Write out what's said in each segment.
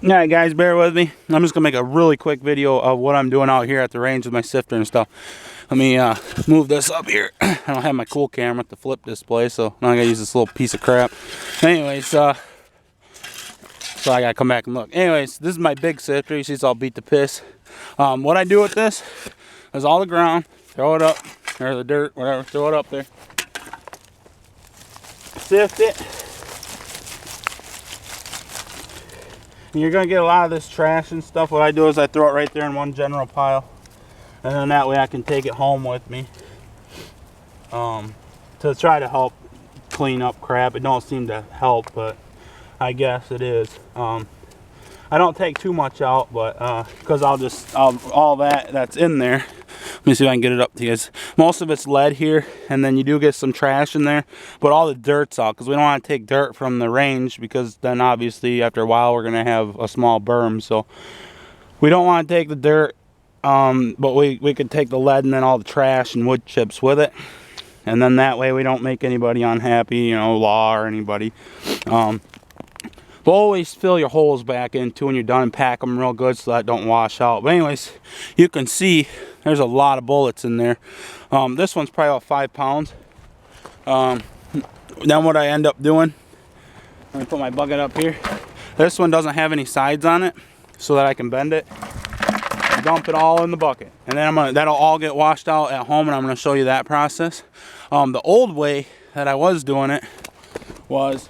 Alright guys, bear with me. I'm just going to make a really quick video of what I'm doing out here at the range with my sifter and stuff. Let me move this up here. I don't have my cool camera with the flip display, so now I got to use this little piece of crap. Anyways, so I got to come back and look. Anyways, this is my big sifter. You see it's all beat to piss. What I do with this is all the ground, throw it up, or the dirt, whatever, throw it up there. Sift it. And you're going to get a lot of this trash and stuff. What I do is I throw it right there in one general pile. And then that way I can take it home with me. To try to help clean up crap. It don't seem to help, but I guess it is. I don't take too much out, but because all that's in there. Let me see if I can get it up to you guys. Most of it's lead here, and then you do get some trash in there, but all the dirt's out because we don't want to take dirt from the range, because then obviously after a while we're going to have a small berm, so we don't want to take the dirt, but we could take the lead and then all the trash and wood chips with it, and then that way we don't make anybody unhappy, you know, law or anybody. But always fill your holes back in too when you're done and pack them real good so that don't wash out. But anyways, you can see there's a lot of bullets in there. This one's probably about 5 pounds. Then what I end up doing, let me put my bucket up here. This one doesn't have any sides on it so that I can bend it. Dump it all in the bucket. And then that'll all get washed out at home, and I'm going to show you that process. The old way that I was doing it was...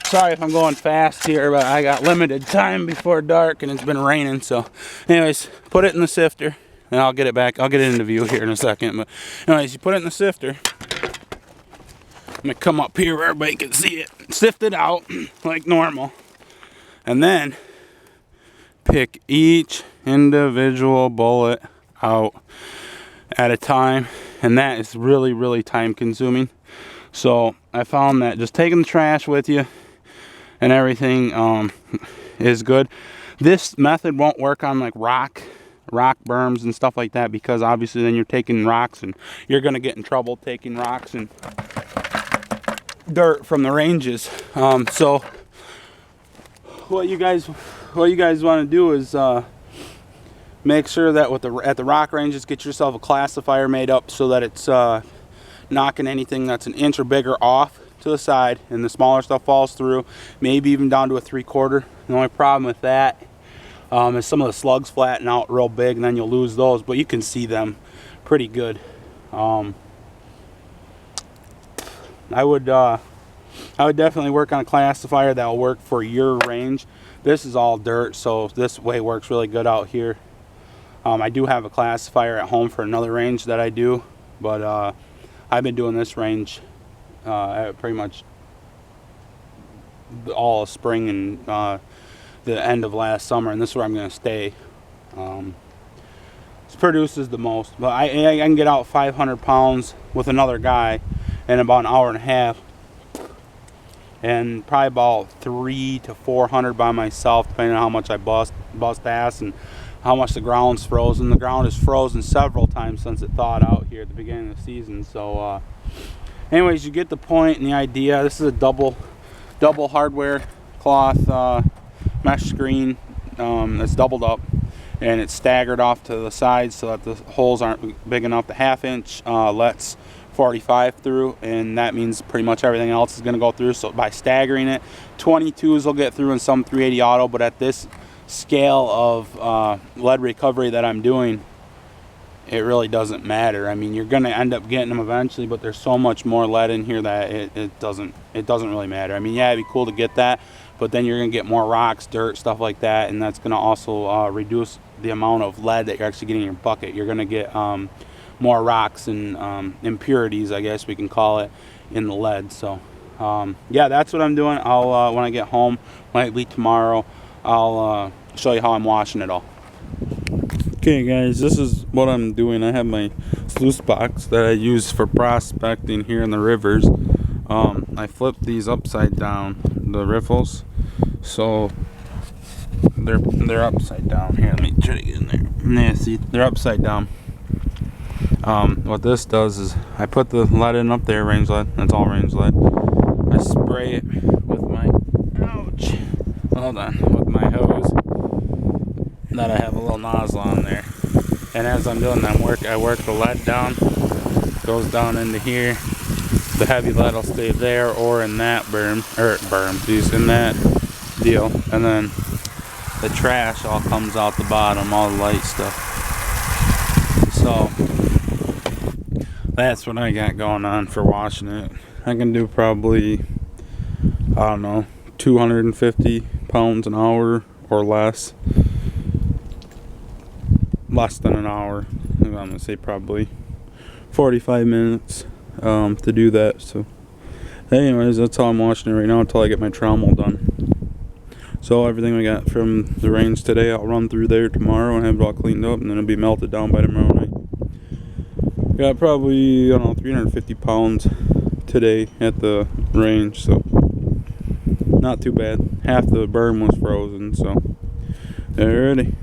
Sorry if I'm going fast here, but I got limited time before dark and it's been raining. So anyways, put it in the sifter and I'll get it back. I'll get it into view here in a second. But anyways, you put it in the sifter. I'm gonna come up here where everybody can see it. Sift it out like normal. And then pick each individual bullet out at a time. And that is really, really time consuming. So I found that just taking the trash with you and everything is good. This method won't work on like rock berms and stuff like that, because obviously then you're taking rocks and you're gonna get in trouble taking rocks and dirt from the ranges. So what you guys want to do is make sure that at the rock ranges, get yourself a classifier made up so that it's knocking anything that's an inch or bigger off to the side, and the smaller stuff falls through, maybe even down to a 3/4. The only problem with that is some of the slugs flatten out real big, and then you'll lose those, but you can see them pretty good. I would definitely work on a classifier that will work for your range. This is all dirt, so this way works really good out here. I do have a classifier at home for another range that I do, but I've been doing this range pretty much all spring and the end of last summer, and this is where I'm going to stay. This produces the most, but I can get out 500 pounds with another guy in about an hour and a half, and probably about 300 to 400 by myself, depending on how much I bust ass and how much the ground's frozen. The ground is frozen several times since it thawed out here at the beginning of the season. So anyways, you get the point and the idea. This is a double hardware cloth mesh screen that's doubled up, and it's staggered off to the sides so that the holes aren't big enough. The 1/2 inch lets 45 through, and that means pretty much everything else is going to go through. So by staggering it, 22s will get through and some 380 auto, but at this scale of lead recovery that I'm doing, it really doesn't matter. I mean, you're going to end up getting them eventually, but there's so much more lead in here that it doesn't really matter. I mean, yeah, it'd be cool to get that, but then you're going to get more rocks, dirt, stuff like that, and that's going to also reduce the amount of lead that you're actually getting in your bucket. You're going to get more rocks and impurities, I guess we can call it, in the lead. So yeah, that's what I'm doing. I'll when I get home, might be tomorrow, I'll show you how I'm washing it all. Okay guys, this is what I'm doing. I have my sluice box that I use for prospecting here in the rivers. I flipped these upside down, the riffles, so they're upside down. Here, let me try to get in there. Yeah, see, they're upside down. What this does is I put the lead in up there, range lead. That's all range lead. I spray it with my hold on, with my hose that I have a little nozzle on there. And as I'm doing that, I work the lead down, goes down into here. The heavy lead will stay there or in that in that deal. And then the trash all comes out the bottom, all the light stuff. So that's what I got going on for washing it. I can do probably, I don't know, 250 pounds an hour or less. Less than an hour. I'm gonna say probably 45 minutes to do that. So anyways, that's how I'm washing it right now until I get my trommel done. So everything we got from the range today, I'll run through there tomorrow and have it all cleaned up, and then it'll be melted down by tomorrow night. Got probably, I don't know, 350 pounds today at the range, so not too bad. Half the berm was frozen, so alrighty.